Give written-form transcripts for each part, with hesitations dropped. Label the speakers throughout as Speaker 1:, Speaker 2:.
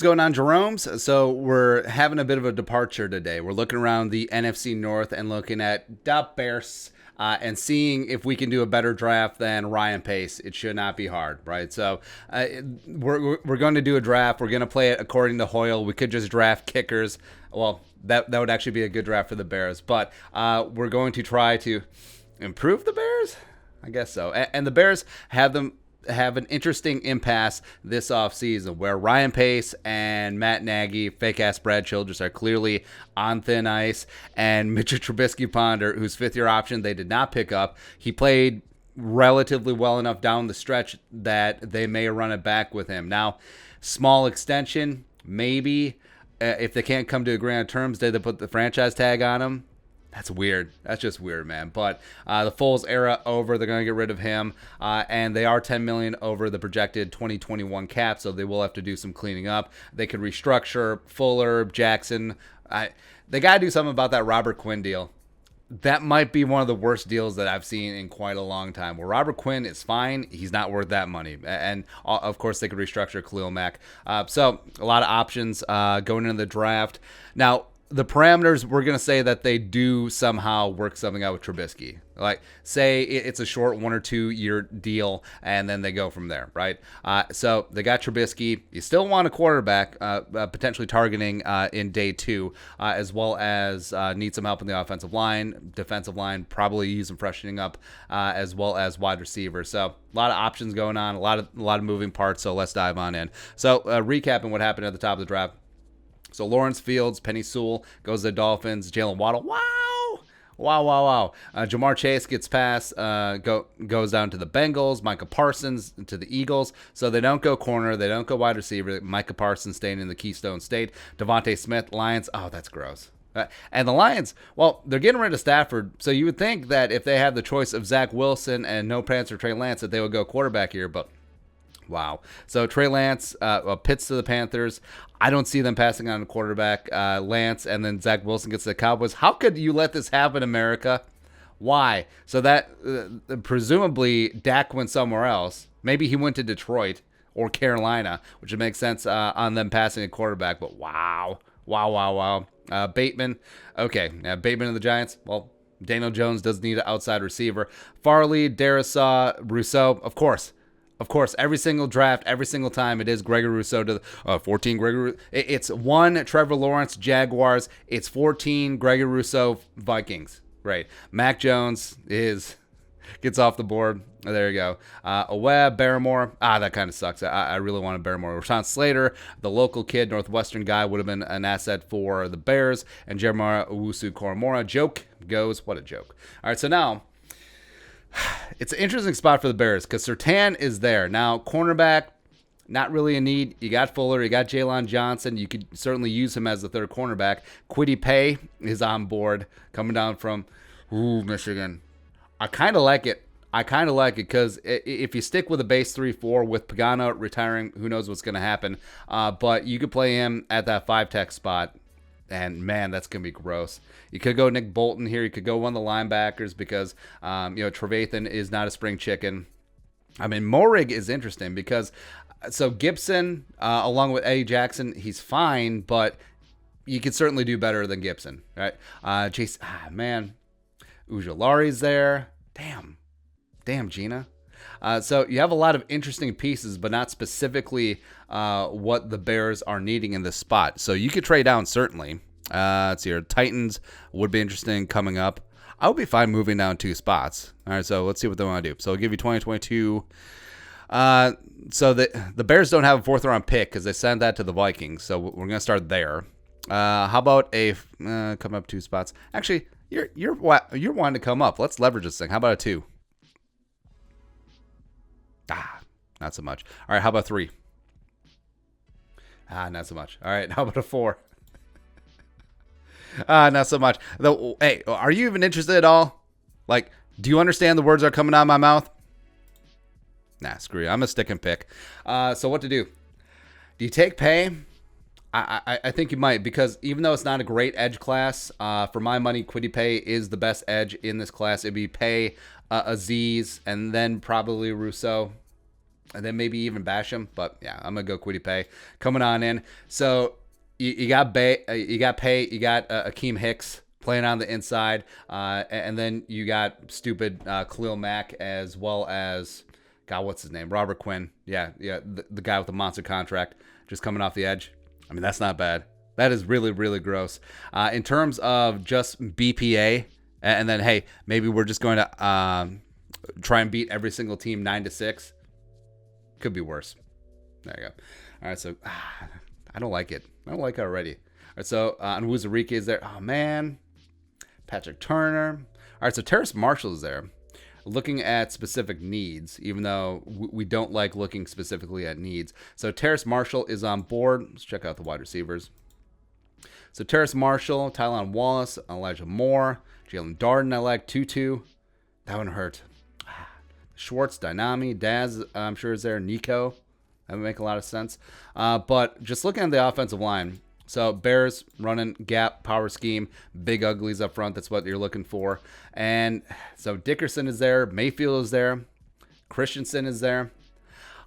Speaker 1: going on, Jerome's? So we're having a bit of a departure today. We're looking around the NFC North and looking at the Bears and seeing if we can do a better draft than Ryan Pace. It should not be hard, right? So we're going to do a draft. We're going to play it according to Hoyle. We could just draft kickers. Well, that would actually be a good draft for the Bears. But we're going to try to improve the Bears? I guess so. And the Bears have an interesting impasse this offseason where Ryan Pace and Matt Nagy, fake-ass Brad Childress, are clearly on thin ice. And Mitchell Trubisky-Ponder, whose fifth-year option they did not pick up, he played relatively well enough down the stretch that they may run it back with him. Now, small extension, maybe. If they can't come to agree on terms, did they put the franchise tag on him? That's weird. That's just weird, man. But the Foles era over. They're going to get rid of him. And they are $10 million over the projected 2021 cap, so they will have to do some cleaning up. They could restructure Fuller, Jackson. They got to do something about that Robert Quinn deal. That might be one of the worst deals that I've seen in quite a long time. Where Robert Quinn is fine, he's not worth that money. And, of course, they could restructure Khalil Mack. So a lot of options going into the draft. Now, the parameters, we're going to say that they do somehow work something out with Trubisky. Like, say it's a short 1 or 2 year deal, and then they go from there, right? So they got Trubisky. You still want a quarterback, potentially targeting in day 2, as well as need some help in the offensive line, defensive line, probably use some freshening up, as well as wide receiver. So a lot of options going on, a lot of moving parts. So let's dive on in. So recapping what happened at the top of the draft. So Lawrence Fields, Penny Sewell goes to the Dolphins. Jalen Waddle, wow. Jamar Chase gets passed, goes down to the Bengals. Micah Parsons to the Eagles. So they don't go corner. They don't go wide receiver. Micah Parsons staying in the Keystone State. Devontae Smith, Lions. Oh, that's gross. And the Lions, well, they're getting rid of Stafford. So you would think that if they have the choice of Zach Wilson and no plans for Trey Lance, that they would go quarterback here. But wow. So Trey Lance, Pitts to the Panthers. I don't see them passing on a quarterback, Lance, and then Zach Wilson gets to the Cowboys. How could you let this happen, America? Why? So that presumably Dak went somewhere else. Maybe he went to Detroit or Carolina, which would make sense on them passing a quarterback. But wow. Bateman. Okay. Bateman and the Giants. Well, Daniel Jones does need an outside receiver. Farley, Darisaw, Rousseau. Of course, every single draft, every single time, it is Gregory Rousseau to the 14 Gregory. It's 1 Trevor Lawrence, Jaguars. It's 14 Gregory Rousseau, Vikings. Right. Mac Jones gets off the board. There you go. A Webb, Barrymore. That kind of sucks. I really wanted Barrymore. Rashawn Slater, the local kid, Northwestern guy, would have been an asset for the Bears. And Jeremiah Owusu-Koramoah. Joke goes. What a joke. All right, so now it's an interesting spot for the Bears because Surtain is there. Now, cornerback, not really a need. You got Fuller. You got Jalen Johnson. You could certainly use him as the third cornerback. Kwity Paye is on board, coming down from Michigan. I kind of like it. Because if you stick with a base 3-4 with Pagano retiring, who knows what's going to happen. But you could play him at that 5-tech spot. And, man, that's going to be gross. You could go Nick Bolton here. You could go one of the linebackers because, Trevathan is not a spring chicken. I mean, Morig is interesting because, so Gibson, along with Eddie Jackson, he's fine, but you could certainly do better than Gibson, right? Ujulari's there. Damn, Gina. So you have a lot of interesting pieces, but not specifically what the Bears are needing in this spot. So you could trade down, certainly. Let's see here. Titans would be interesting coming up. I would be fine moving down 2 spots. All right, so let's see what they want to do. So I'll give you 2022. So the Bears don't have a 4th-round pick because they sent that to the Vikings. So we're going to start there. How about come up 2 spots? Actually, you're wanting to come up. Let's leverage this thing. How about a 2? Not so much. All right, how about 3? Not so much. All right, how about a 4? Not so much. Hey, are you even interested at all? Like, do you understand the words that are coming out of my mouth? Nah, screw you. I'm a stick and pick. So what to do? Do you take Pay? I think you might, because even though it's not a great edge class, for my money, Kwity Paye is the best edge in this class. It'd be Paye, Aziz, and then probably Rousseau. and then maybe even Basham. But yeah, I'm gonna go Kwity Paye coming on in. So you got you got Paye, you got Akeem Hicks playing on the inside, and then you got stupid Khalil Mack, as well as, God, what's his name? Robert Quinn. Yeah, the guy with the monster contract just coming off the edge. I mean, that's not bad. That is really, really gross. In terms of just BPA, and then, hey, maybe we're just going to try and beat every single team 9-6. Could be worse. There you go. All right, so I don't like it. I don't like it already. All right, so Nwuzurike is there. Oh, man. Patrick Turner. All right, so Terrace Marshall is there. Looking at specific needs, even though we don't like looking specifically at needs. So Terrace Marshall is on board. Let's check out the wide receivers. So Terrace Marshall, Tylan Wallace, Elijah Moore, Jalen Darden, I like. Tutu. That one hurt. Schwartz, Dynami, Daz, I'm sure is there. Nico. That would make a lot of sense. But just looking at the offensive line, so Bears running gap power scheme, big uglies up front. That's what you're looking for. And so Dickerson is there. Mayfield is there. Christensen is there.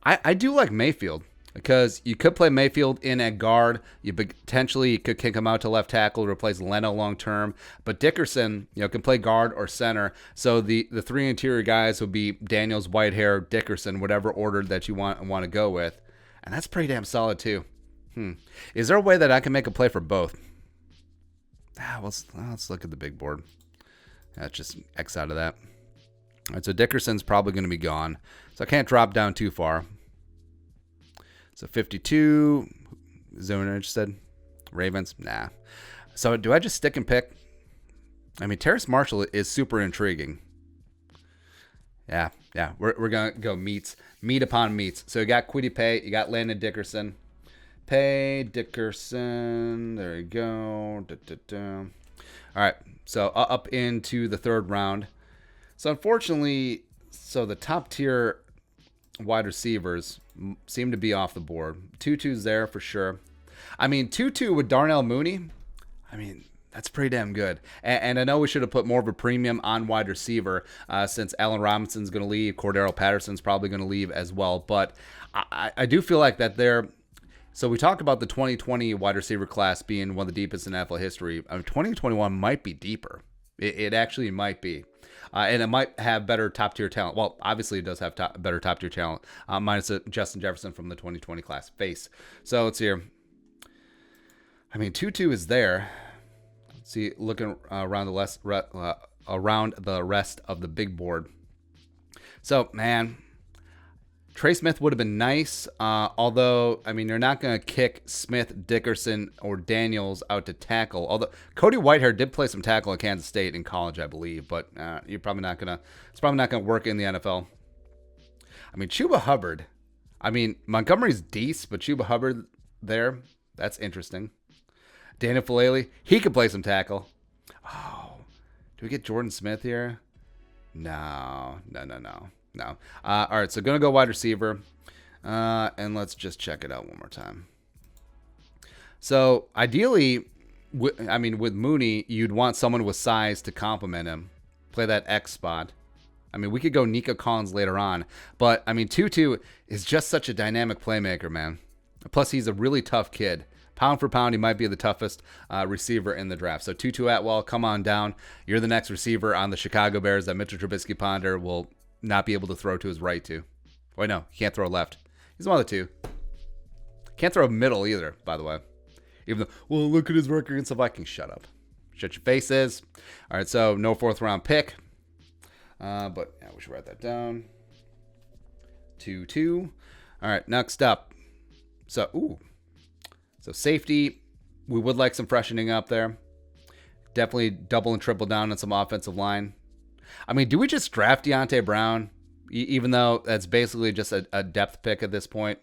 Speaker 1: I do like Mayfield because you could play Mayfield in at guard. You potentially could kick him out to left tackle to replace Leno long term. But Dickerson, can play guard or center. So the three interior guys would be Daniels, Whitehair, Dickerson, whatever order that you want to go with. And that's pretty damn solid too. Is there a way that I can make a play for both? Let's look at the big board. Let's just X out of that. All right, so Dickerson's probably going to be gone. So I can't drop down too far. So 52. Zone interested? Ravens? Nah. So do I just stick and pick? I mean, Terrace Marshall is super intriguing. Yeah. We're going to go meat upon meats. So you got Kwity Paye. You got Landon Dickerson. Paye, Dickerson. There you go. All right. So up into the third round. So unfortunately, the top tier wide receivers seem to be off the board. Tutu's there for sure. I mean, Tutu with Darnell Mooney, that's pretty damn good. And I know we should have put more of a premium on wide receiver since Allen Robinson's going to leave. Cordero Patterson's probably going to leave as well. But I do feel like that they're... So we talked about the 2020 wide receiver class being one of the deepest in NFL history. 2021 might be deeper. It actually might be. And it might have better top-tier talent. Well, obviously it does have better top-tier talent, minus Justin Jefferson from the 2020 class face. So let's see here. Tutu is there. Let's see, looking around the rest of the big board. So, man... Trey Smith would have been nice, although, you're not going to kick Smith, Dickerson, or Daniels out to tackle. Although Cody Whitehair did play some tackle at Kansas State in college, I believe, but it's probably not going to work in the NFL. Chuba Hubbard. Montgomery's decent, but Chuba Hubbard there, that's interesting. Daniel Falele, he could play some tackle. Oh, do we get Jordan Smith here? No. No. All right, so going to go wide receiver. And let's just check it out one more time. So ideally, with Mooney, you'd want someone with size to complement him. Play that X spot. We could go Nico Collins later on. But, Tutu is just such a dynamic playmaker, man. Plus, he's a really tough kid. Pound for pound, he might be the toughest receiver in the draft. So Tutu Atwell, come on down. You're the next receiver on the Chicago Bears that Mitchell Trubisky Ponder will not be able to throw to his right to. Wait, no, he can't throw left. He's one of the two. Can't throw middle either, by the way. Even though, look at his record against the Vikings. Shut up. Shut your faces. All right, so no fourth round pick. But yeah, we should write that down. 2-2. All right, next up. So safety, we would like some freshening up there. Definitely double and triple down on some offensive line. Do we just draft Deontay Brown, even though that's basically just a depth pick at this point?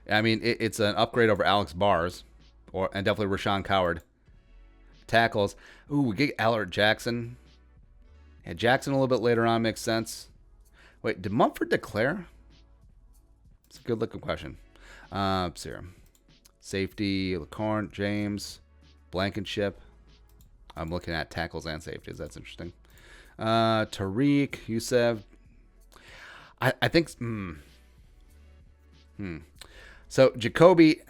Speaker 1: It's an upgrade over Alex Bars, and definitely Rashawn Coward. Tackles. We get Elric Jackson. Yeah, Jackson a little bit later on makes sense. Wait, did Mumford declare? It's a good looking question. Here. Safety, LaCorn, James, Blankenship. I'm looking at tackles and safeties. That's interesting. Tariq, Youssef. I think So Jacoby,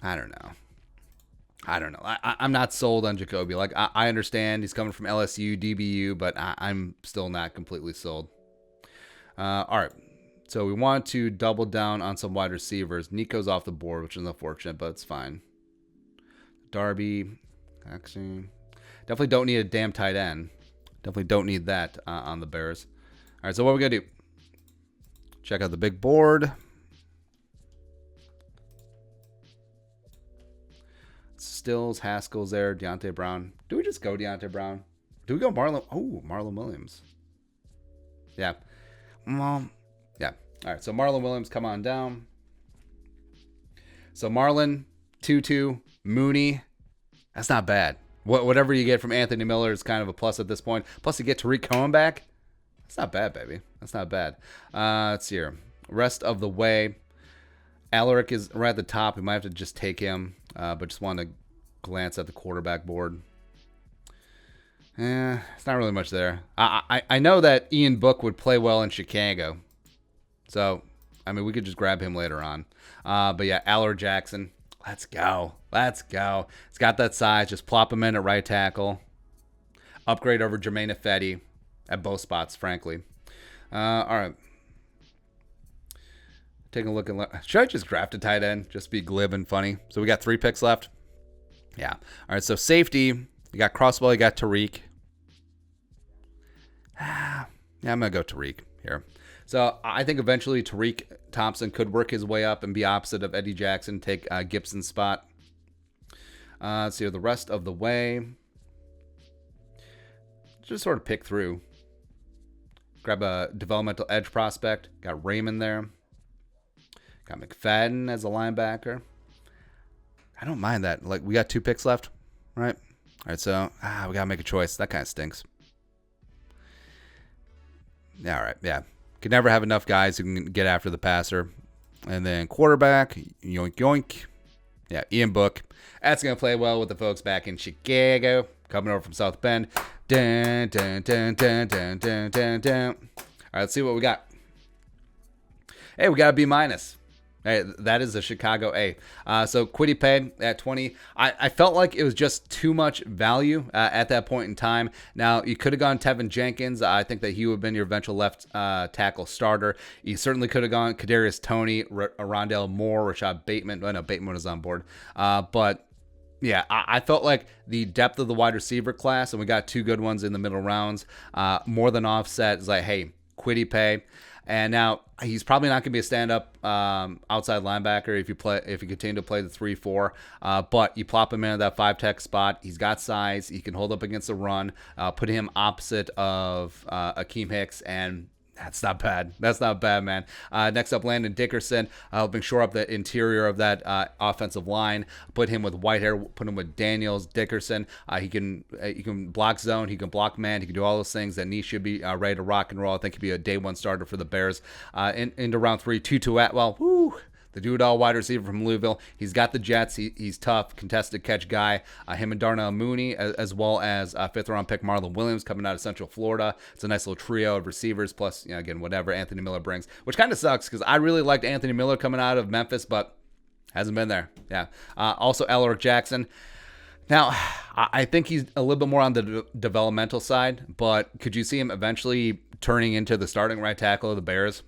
Speaker 1: I don't know. I'm not sold on Jacoby. Like, I understand he's coming from LSU, DBU, but I'm still not completely sold. All right. So we want to double down on some wide receivers. Nico's off the board, which is unfortunate, but it's fine. Darby, actually, definitely don't need a damn tight end. Definitely don't need that on the Bears. All right, so what are we going to do? Check out the big board. Stills, Haskell's there, Deontay Brown. Do we just go Deontay Brown? Do we go Marlon? Oh, Marlon Williams. Yeah. Yeah. All right, so Marlon Williams, come on down. So Marlon, Tutu, Mooney. That's not bad. Whatever you get from Anthony Miller is kind of a plus at this point. Plus you get Tariq Cohen back. That's not bad, baby. That's not bad. Let's see here. Rest of the way. Elric is right at the top. We might have to just take him, but just want to glance at the quarterback board. It's not really much there. I know that Ian Book would play well in Chicago. So, I mean, we could just grab him later on. But yeah, Elric Jackson. Let's go. Let's go. He's got that size. Just plop him in at right tackle. Upgrade over Jermaine Ifedi at both spots, frankly. All right. Taking a look at... Should I just draft a tight end? Just be glib and funny. So we got 3 picks left. Yeah. All right, so safety. You got Crosswell. You got Tariq. Yeah, I'm going to go Tariq here. So I think eventually Tariq Thompson could work his way up and be opposite of Eddie Jackson, take Gibson's spot. Let's see the rest of the way. Just sort of pick through. Grab a developmental edge prospect. Got Raymond there. Got McFadden as a linebacker. I don't mind that. Like, we got 2 picks left, right? All right, so we got to make a choice. That kind of stinks. Yeah, all right, yeah. Could never have enough guys who can get after the passer. And then quarterback, yoink, yoink. Yeah, Ian Book. That's going to play well with the folks back in Chicago. Coming over from South Bend. Dun, dun, dun, dun, dun, dun, dun, dun. All right, let's see what we got. Hey, we got a B-. Hey, that is a Chicago A. So Kwity Paye at 20. I felt like it was just too much value at that point in time. Now, you could have gone Tevin Jenkins. I think that he would have been your eventual left tackle starter. You certainly could have gone Kadarius Toney, Rondale Moore, Rashad Bateman. Well, no, Bateman was on board. But yeah, I felt like the depth of the wide receiver class, and we got 2 good ones in the middle rounds, more than offset. It's like, hey, Kwity Paye. And now he's probably not going to be a stand-up outside linebacker if you continue to play the 3-4. But you plop him in at that 5-tech spot. He's got size. He can hold up against the run. Put him opposite of Akeem Hicks, and that's not bad. That's not bad, man. Next up, Landon Dickerson, helping shore up the interior of that offensive line. Put him with Whitehair. Put him with Daniels, Dickerson. He can block zone. He can block man. He can do all those things. And he should be ready to rock and roll. I think he'd be a day 1 starter for the Bears. Into round 3, Tutu Atwell. Woo! The do-it-all wide receiver from Louisville. He's got the Jets. He's tough, contested catch guy. Him and Darnell Mooney, as well as 5th-round pick Marlon Williams coming out of Central Florida. It's a nice little trio of receivers, plus, again, whatever Anthony Miller brings, which kind of sucks because I really liked Anthony Miller coming out of Memphis, but hasn't been there. Yeah. Also, Elric Jackson. Now, I think he's a little bit more on the developmental side, but could you see him eventually turning into the starting right tackle of the Bears?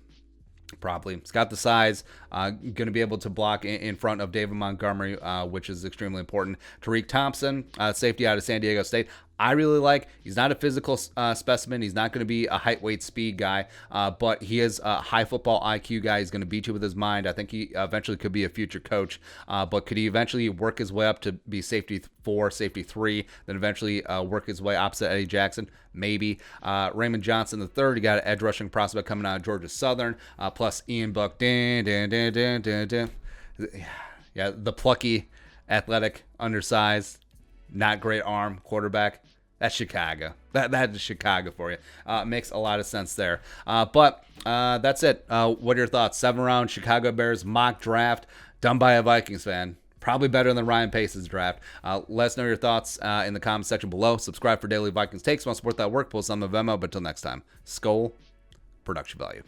Speaker 1: Probably. He's got the size, going to be able to block in front of David Montgomery, which is extremely important. Tariq Thompson, safety out of San Diego State. I really like. He's not a physical specimen. He's not going to be a height, weight, speed guy, but he is a high football IQ guy. He's going to beat you with his mind. I think he eventually could be a future coach, but could he eventually work his way up to be safety 4, safety 3, then eventually work his way opposite Eddie Jackson? Maybe. Raymond Johnson III, you got an edge rushing prospect coming out of Georgia Southern, plus Ian Buck. Yeah, the plucky, athletic, undersized, not great arm quarterback. That's Chicago. That is Chicago for you. Makes a lot of sense there. But that's it. What are your thoughts? 7-round Chicago Bears mock draft done by a Vikings fan. Probably better than Ryan Pace's draft. Let us know your thoughts in the comments section below. Subscribe for daily Vikings takes. Want to support that work? Post on the Venmo. But until next time, Skol, production value.